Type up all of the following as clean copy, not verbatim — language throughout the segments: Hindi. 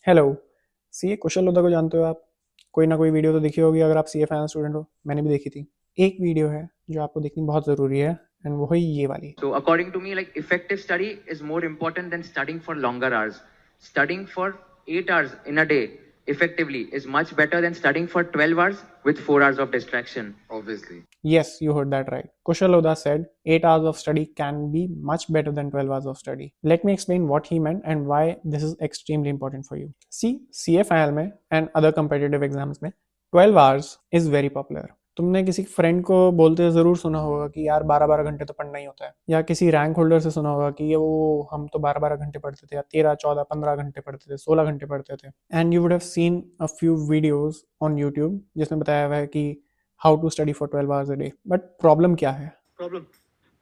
हेलो। सीए कुशल लोधा को जानते हो आप? कोई ना कोई वीडियो तो देखी होगी अगर आप सीए फाइनल स्टूडेंट हो। मैंने भी देखी थी। एक वीडियो है जो आपको देखनी बहुत ज़रूरी है एंड वो है ये वाली। So according to me, like effective study is more important than studying for longer hours. Studying for 8 hours in a day effectively is much better than studying for 12 hours with 4 hours of distraction. Obviously. Yes, you heard that right. Kushal Lodha said 8 hours of study can be much better than 12 hours of study. Let me explain what he meant and why this is extremely important for you. See, CA final में and other competitive exams में 12 hours is very popular. तुमने किसी फ्रेंड को बोलते ज़रूर सुना होगा कि यार 12-12 घंटे तो पढ़ना ही होता है, या किसी रैंक होल्डर से सुना होगा कि ये वो हम तो 12-12 घंटे पढ़ते थे, या 13-14-15 घंटे पढ़ते थे, 16 घंटे पढ़ते थे। And you would have seen a few videos on YouTube जिसमें बताया हुआ है कि how to study for 12 hours a day. But problem क्या है? प्रॉब्लम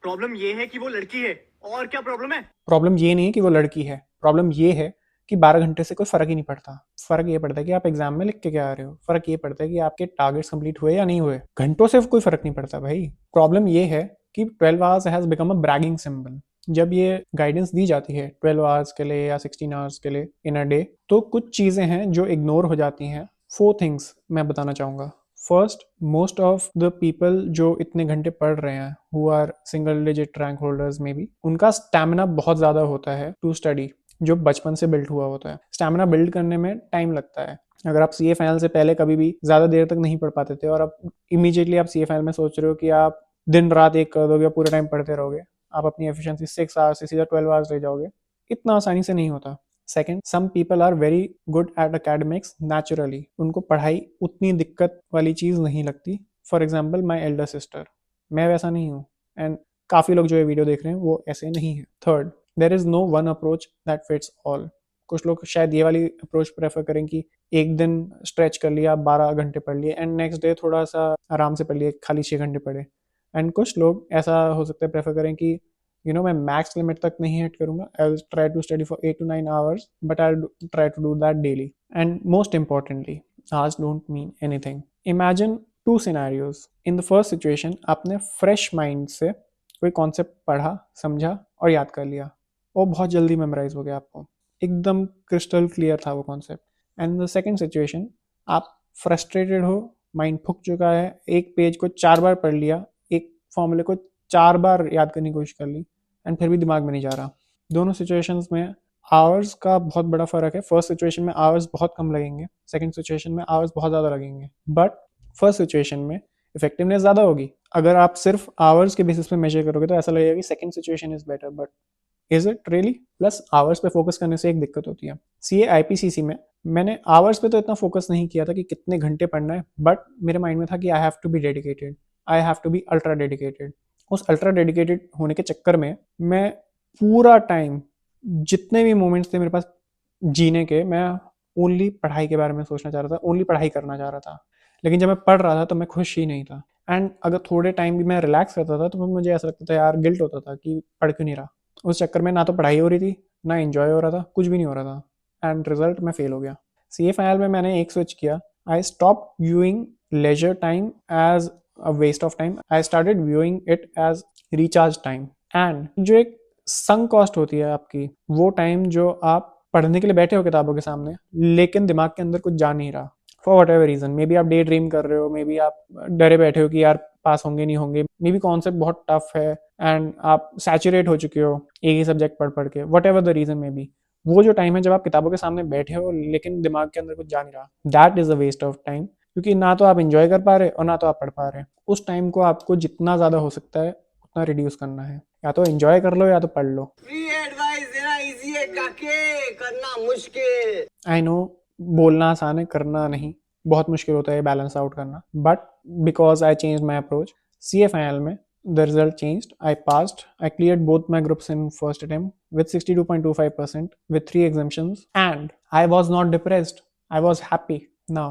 प्रॉब्लम ये है कि वो लड़की है। और क्या प्रॉब्लम है? प्रॉब्लम ये नहीं है कि वो लड़की है, प्रॉब्लम ये है कि 12 घंटे से कोई फर्क ही नहीं पड़ता। फर्क ये पड़ता है कि आप एग्जाम में लिख के क्या आ रहे हो। फर्क ये पड़ता है कि आपके टारगेट्स कंप्लीट हुए या नहीं हुए। घंटों से कोई फर्क नहीं पड़ता भाई। प्रॉब्लम ये है कि 12 hours has become a bragging symbol. जब ये गाइडेंस दी जाती है 12 आवर्स के लिए या 16 आवर्स के लिए इन अ डे, तो कुछ चीजें हैं जो इग्नोर हो जाती हैं। 4 थिंग्स मैं बताना चाहूंगा। First, most of the people जो इतने घंटे पढ़ रहे हैं, who are single digit rank holders में भी, उनका स्टैमिना बहुत ज़्यादा होता है टू स्टडी, जो बचपन से बिल्ड हुआ होता है। स्टैमिना बिल्ड करने में टाइम लगता है। अगर आप सीए फाइनल से पहले कभी भी ज़्यादा देर तक नहीं पढ़ पाते थे और अब इमीडिएटली आप सीए फाइनल में सोच रहे हो कि आप दिन रात एक कर दोगे, पूरे टाइम पढ़ते रहोगे, आप अपनी एफिशिएंसी 6 आवर्स से सीधा 12 आवर्स ले जाओगे, इतना आसानी से नहीं होता। Second, some people are very good at academics naturally. उनको पढ़ाई उतनी दिक्कत वाली चीज़ नहीं लगती। For example my elder sister, मैं वैसा नहीं हूँ एंड काफ़ी लोग जो ये वीडियो देख रहे हैं वो ऐसे नहीं है। Third, there is no one approach that fits all. कुछ लोग शायद ये वाली अप्रोच प्रेफर करें कि एक दिन स्ट्रेच कर लिया, 12 घंटे पढ़ लिए एंड नेक्स्ट डे थोड़ा सा आराम से पढ़ लिए, खाली 6 घंटे पढ़े। एंड कुछ लोग ऐसा हो सकता है प्रेफर करें कि मैं मैक्स लिमिट तक नहीं हिट करूंगा, I will try to study for 8 to 9 hours, but I try to do that daily. And most importantly, hours don't mean anything. Imagine two scenarios. In the first situation आपने फ्रेश माइंड से कोई कॉन्सेप्ट पढ़ा, समझा और याद कर लिया, वो बहुत जल्दी मेमोराइज हो गया आपको, एकदम क्रिस्टल क्लियर था वो concept. And the second situation, आप फ्रस्ट्रेटेड हो, माइंड फुक चुका है, एक पेज को 4 बार पढ़ लिया, एक फॉर्मूले को 4 बार याद करने की कोशिश कर ली एंड फिर भी दिमाग में नहीं जा रहा। दोनों सिचुएशंस में आवर्स का बहुत बड़ा फर्क है। फर्स्ट सिचुएशन में आवर्स बहुत कम लगेंगे, सेकंड सिचुएशन में आवर्स बहुत ज़्यादा लगेंगे। बट फर्स्ट सिचुएशन में इफेक्टिवनेस ज़्यादा होगी। अगर आप सिर्फ आवर्स के बेसिस पे मेजर करोगे तो ऐसा लगेगा कि second situation is better, but is it really? Plus hours पे फोकस करने से एक दिक्कत होती है। सीए आईपीसीसी में मैंने आवर्स पे तो इतना फोकस नहीं किया था कि कितने घंटे पढ़ना है, बट मेरे माइंड में था कि I have to be dedicated, I have to be ultra dedicated. उस अल्ट्रा डेडिकेटेड होने के चक्कर में मैं पूरा टाइम, जितने भी मोमेंट्स थे मेरे पास जीने के, मैं ओनली पढ़ाई के बारे में सोचना चाह रहा था, ओनली पढ़ाई करना चाह रहा था। लेकिन जब मैं पढ़ रहा था तो मैं खुश ही नहीं था। एंड अगर थोड़े टाइम भी मैं रिलैक्स करता था तो फिर मुझे ऐसा लगता था यार, गिल्ट होता था कि पढ़ क्यों नहीं रहा। उस चक्कर में ना तो पढ़ाई हो रही थी, ना एंजॉय हो रहा था, कुछ भी नहीं हो रहा था एंड रिजल्ट में फेल हो गया। सी ए फाइनल में मैंने एक स्विच किया। I stop viewing leisure time as a waste of time, I started viewing it as recharge time. And जो एक संक कॉस्ट होती है आपकी, वो टाइम जो आप पढ़ने के लिए बैठे हो किताबों के सामने, लेकिन दिमाग के अंदर कुछ जा नहीं रहा for whatever reason. Maybe आप डे ड्रीम कर रहे हो, मे बी आप डरे बैठे हो कि यार पास होंगे नहीं होंगे, मे बी कॉन्सेप्ट बहुत टफ है एंड आप सैचुरेट हो चुके हो एक ही सब्जेक्ट पढ़ पढ़ के, whatever the reason maybe. वो जो टाइम है जब आप किताबों के सामने बैठे हो लेकिन दिमाग के अंदर कुछ जा नहीं रहा, that is a waste of time. क्योंकि ना तो आप इंजॉय कर पा रहे और ना तो आप पढ़ पा रहे। उस टाइम को आपको जितना ज़्यादा हो सकता है उतना रिड्यूस करना है। या तो एंजॉय कर लो या तो पढ़ लो। फ्री एडवाइस देना इजी है काके, करना मुश्किल। आई नो, बोलना आसान है, करना नहीं। बहुत मुश्किल होता है बैलेंस आउट करना। But because I change my approach, C A final में the result changed. I passed. I cleared both my groups in first attempt with 62.25% with 3 exemptions, and I was not depressed. I was happy. Now,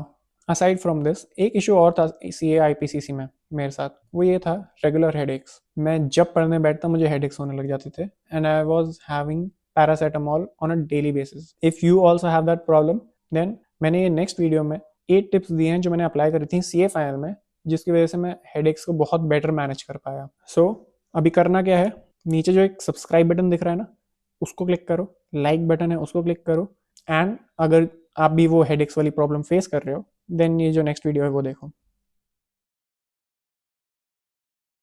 aside from this, एक इशू और था CA IPCC में मेरे साथ, वो ये था रेगुलर हेडेक्स। मैं जब पढ़ने बैठता मुझे हेडेक्स होने लग जाते थे and I was having paracetamol on a daily basis. If you also have that problem, then मैंने ये नेक्स्ट वीडियो में 8 टिप्स दिए हैं जो मैंने अप्लाई करी थी CA फाइनल में, जिसकी वजह से मैं हेडेक्स को बहुत बेटर मैनेज कर पाया। सो अभी करना क्या है, नीचे जो एक सब्सक्राइब बटन दिख रहा है ना, उसको क्लिक करो, लाइक बटन है उसको क्लिक करो, एंड अगर आप भी वो हेडेक्स वाली प्रॉब्लम फेस कर रहे हो, देन ये जो नेक्स्ट वीडियो है वो देखो।